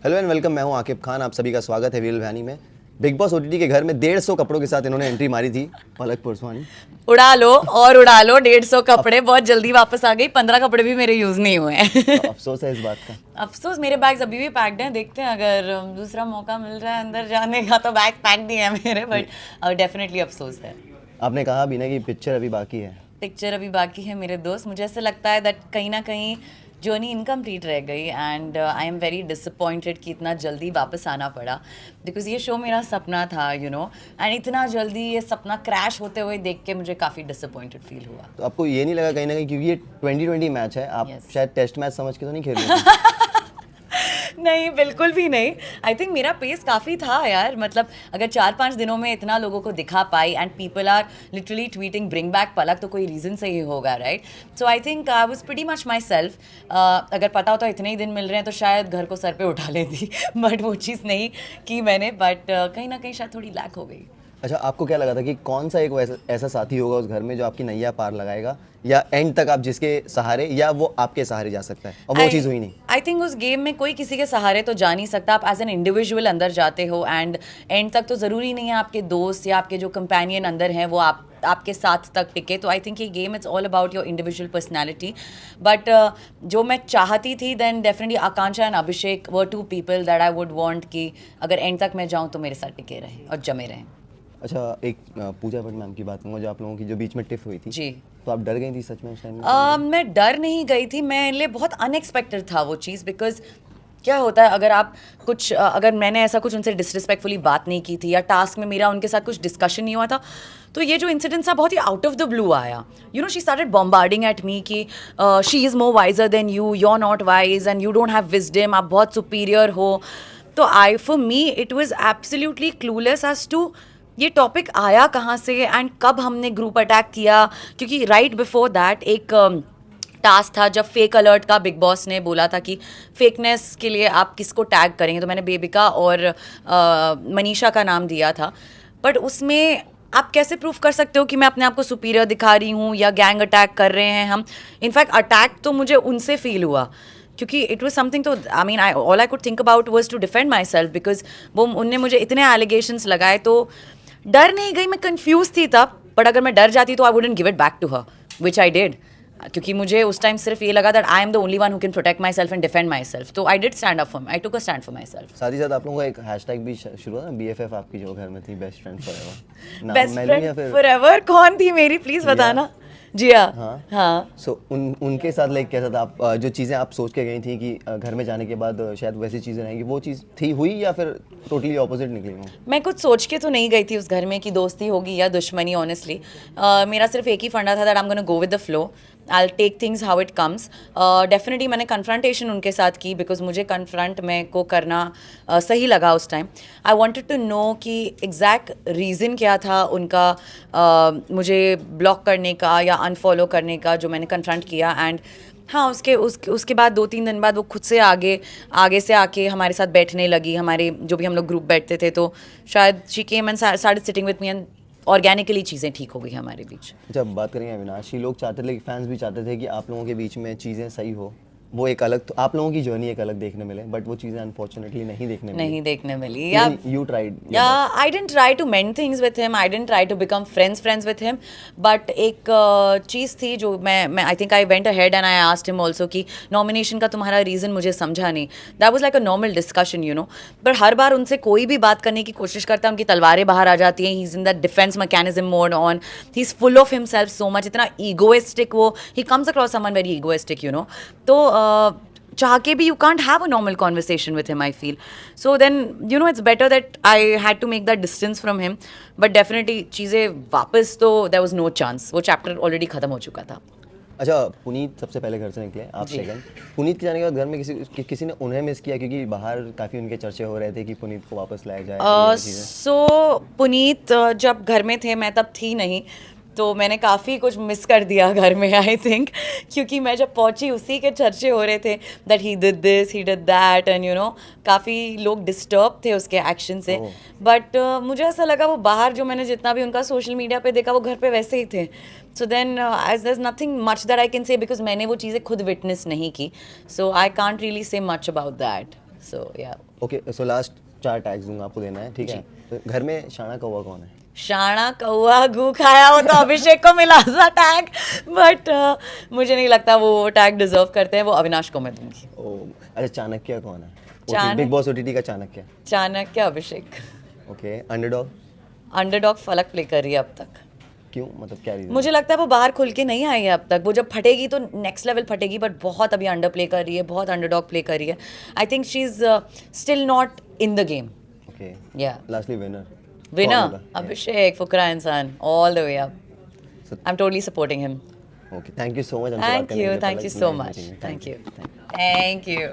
Hello and welcome, मैं हूं आकिब खान। आप सभी का स्वागत है वील भैनी में। बिग बॉस ओटीटी के घर में 150 कपड़ों के साथ इन्होंने एंट्री मारी थी। पलक पुरसवानी उड़ा लो और उड़ा लो। 150 कपड़े बहुत जल्दी वापस आ गई। 15 कपड़े भी मेरे यूज नहीं हुए हैं। तो अफसोस है इस बात का। अफसोस, मेरे बैग्स अभी भी पैक्ड हैं। देखते हैं अगर दूसरा मौका मिल रहा है अंदर जाने का तो बैग पैक्ड ही है मेरे, बट डेफिनेटली अफसोस है। आपने कहा भी ना कि पिक्चर अभी बाकी है। पिक्चर अभी बाकी है मेरे दोस्त। मुझे ऐसा लगता है दैट कहीं ना कहीं जर्नी इनकम्प्लीट रह गई and I am very disappointed कि इतना जल्दी वापस आना पड़ा, बिकॉज ये शो मेरा सपना था एंड इतना जल्दी ये सपना क्रैश होते हुए देख के मुझे काफ़ी डिसअपॉइंटेड फील हुआ। तो आपको ये नहीं लगा कहीं ना कहीं, क्योंकि ये 2020 मैच है, आप Yes. शायद टेस्ट मैच समझ के तो नहीं खेल रहे थे? नहीं, बिल्कुल भी नहीं। आई थिंक मेरा पेस काफ़ी था यार। मतलब अगर 4-5 दिनों में इतना लोगों को दिखा पाई and people are literally tweeting bring back Palak, तो कोई रीज़न से ही होगा, right? So I think I was pretty much myself. अगर पता होता इतने ही दिन मिल रहे हैं तो शायद घर को सर पे उठा लेती बट वो चीज़ नहीं की मैंने। बट कहीं ना कहीं शायद थोड़ी लैक हो गई। अच्छा, आपको क्या लगा था कि कौन सा एक ऐसा साथी होगा उस घर में जो आपकी नैया पार लगाएगा, या एंड तक आप जिसके सहारे या वो आपके सहारे जा सकता है, और वो चीज़ हुई नहीं? आई थिंक उस गेम में कोई किसी के सहारे तो जा नहीं सकता। आप एज एन इंडिविजुअल अंदर जाते हो एंड एंड तक तो ज़रूरी नहीं है आपके दोस्त या आपके जो कंपेनियन अंदर हैं वो आपके साथ तक टिके। तो आई थिंक ये game it's all about your individual personality. But जो मैं चाहती थी then definitely Akanksha and Abhishek were two people that I would want कि अगर एंड तक मैं जाऊँ तो मेरे साथ टिके रहे और जमे रहें। अच्छा, एक पूजा भट्ट मैम की बात करूँगा, जो आप लोगों की जो बीच में टिफ हुई थी जी। तो आप डर गई थी सच में उस टाइम? मैं डर नहीं गई थी। मेरे लिए बहुत अनएक्सपेक्टेड था वो चीज़, बिकॉज क्या होता है अगर आप कुछ अगर मैंने ऐसा कुछ उनसे डिसरिस्पेक्टफुली बात नहीं की थी या टास्क में मेरा उनके साथ कुछ डिस्कशन नहीं हुआ था, तो ये जो इंसिडेंट था बहुत ही आउट ऑफ द ब्लू आया। She started bombarding at me कि she is more wiser than you are not wise and you don't have wisdom, आप बहुत सुपीरियर हो। तो for me it was absolutely clueless as to ये topic आया कहाँ से एंड कब हमने ग्रुप अटैक किया। क्योंकि राइट बिफोर दैट एक टास्क था जब फेक अलर्ट का बिग बॉस ने बोला था कि फेकनेस के लिए आप किसको टैग करेंगे, तो मैंने बेबिका और मनीषा का नाम दिया था। बट उसमें आप कैसे प्रूफ कर सकते हो कि मैं अपने आप को सुपीरियर दिखा रही हूँ या गैंग अटैक कर रहे हैं हम। इनफैक्ट अटैक तो मुझे उनसे फील हुआ क्योंकि इट वाज समथिंग, तो I mean all I could think about was to defend myself, because वो उनने मुझे इतने एलिगेशंस लगाए। तो डर नहीं गई, मैं कंफ्यूज थी तब, बट अगर मैं डर जाती तो I wouldn't give it back to her, which I did. क्योंकि मुझे उस टाइम सिर्फ ये लगा that I am the only one who can protect myself and defend myself. तो I did stand up for I took a stand for myself. साथ ही साथ आप लोगों का एक हैशटैग भी शुरू हुआ ना, BFF आपकी जो घर में थी, best friend forever. Best friend forever कौन थी मेरी, प्लीज बताना। जी हाँ। सो उनके साथ लाइक कैसा था? आप जो चीज़ें आप सोच के गई थी कि घर में जाने के बाद शायद वैसी चीज़ें रहेंगी, वो चीज़ थी हुई या फिर टोटली ऑपोजिट निकली वो? मैं कुछ सोच के तो नहीं गई थी उस घर में कि दोस्ती होगी या दुश्मनी। ऑनेस्टली मेरा सिर्फ एक ही फंडा था that I am gonna go with the flow, I will take things how it comes. Definitely मैंने कन्फ्रंटेशन उनके साथ की बिकॉज मुझे कन्फ्रंट में को करना सही लगा उस time. I wanted to know कि एग्जैक्ट रीज़न क्या था उनका मुझे ब्लॉक करने का या अनफॉलो करने का, जो मैंने कन्फ्रंट किया। एंड हाँ, उसके बाद 2-3 दिन बाद वो खुद से आगे से आके हमारे साथ बैठने लगी। हमारे जो भी हम लोग ग्रुप बैठते थे तो शायद she came and started sitting with me and organically चीज़ें ठीक हो गई हमारे बीच। जब बात करेंगे अविनाशी, लोग चाहते थे, फैंस भी चाहते थे कि आप लोगों के बीच में चीज़ें सही हो, वो एक अलग, तो आप लोगों की जर्नी एक अलग देखने मिले, बट वो चीज़ें अनफॉर्चुनेटली नहीं देखने मिली। या you tried? I didn't try to mend things with him, I didn't try to become friends with him. But एक चीज़ थी जो मैं I think I went ahead and I asked him also कि नॉमिनेशन का तुम्हारा रीज़न मुझे समझा नहीं। That was like a normal discussion but हर बार उनसे कोई भी बात करने की कोशिश करता है, उनकी तलवारें बाहर आ जाती हैं। He is in that defence mechanism mode on, he is full of himself so much, इतना ईगोइस्टिक वो, he comes across someone very egoistic तो चाह के भी you can't have a normal conversation with him, I feel. So then, it's better that I had to make that distance from him. But definitely, चीज़ें वापस तो there was no chance. वो chapter already खत्म हो चुका था। अच्छा, पुनीत सबसे पहले घर से निकले, आप सेकंड। पुनीत के जाने के बाद घर में किसी ने उन्हें मिस किया, क्योंकि बाहर काफ़ी उनके चर्चे हो रहे थे कि पुनीत को वापस लाया जाए। सो पुनीत जब घर में थे, मैं तब थी नहीं, तो मैंने काफ़ी कुछ मिस कर दिया घर में आई थिंक, क्योंकि मैं जब पहुंची उसी के चर्चे हो रहे थे that he did this, he did that, and काफ़ी लोग डिस्टर्ब थे उसके एक्शन से। बट मुझे ऐसा लगा वो बाहर जो मैंने जितना भी उनका सोशल मीडिया पे देखा वो घर पे वैसे ही थे। So then as there is nothing much that I can say, because मैंने वो चीज़ें खुद विटनेस नहीं की, so I can't really say much about that. So yeah. Okay so last 4 tags दूंगा आपको देना है, ठीक है? तो घर में शाना कौवा कौन है? शाना कौआ गू खाया वो तो अभिषेक को मिला था टैग, बट मुझे नहीं लगता वो टैग डिजर्व करते हैं, वो अविनाश को मैं दूंगी। ओ अच्छा, चाणक्य कौन है? चाणक्य- बिग बॉस ओटीटी का चाणक्य। चाणक्य अभिषेक। ओके अंडरडॉग अंडरडॉग फलक प्ले कर रही है अब तक। क्यों, मतलब क्या रीजन? मुझे लगता है वो बाहर खुल के नहीं आई है अब तक, वो जब फटेगी तो नेक्स्ट लेवल फटेगी, बट बहुत अभी अंडर प्ले कर रही है, बहुत अंडरडॉग प्ले कर रही है। I think she is still not in the game. Okay या लास्टली विनर विनर अभिषेक, फुकरा इंसान, all the way up. I am totally supporting him. Okay thank you so much. Thank you so much. Thank you.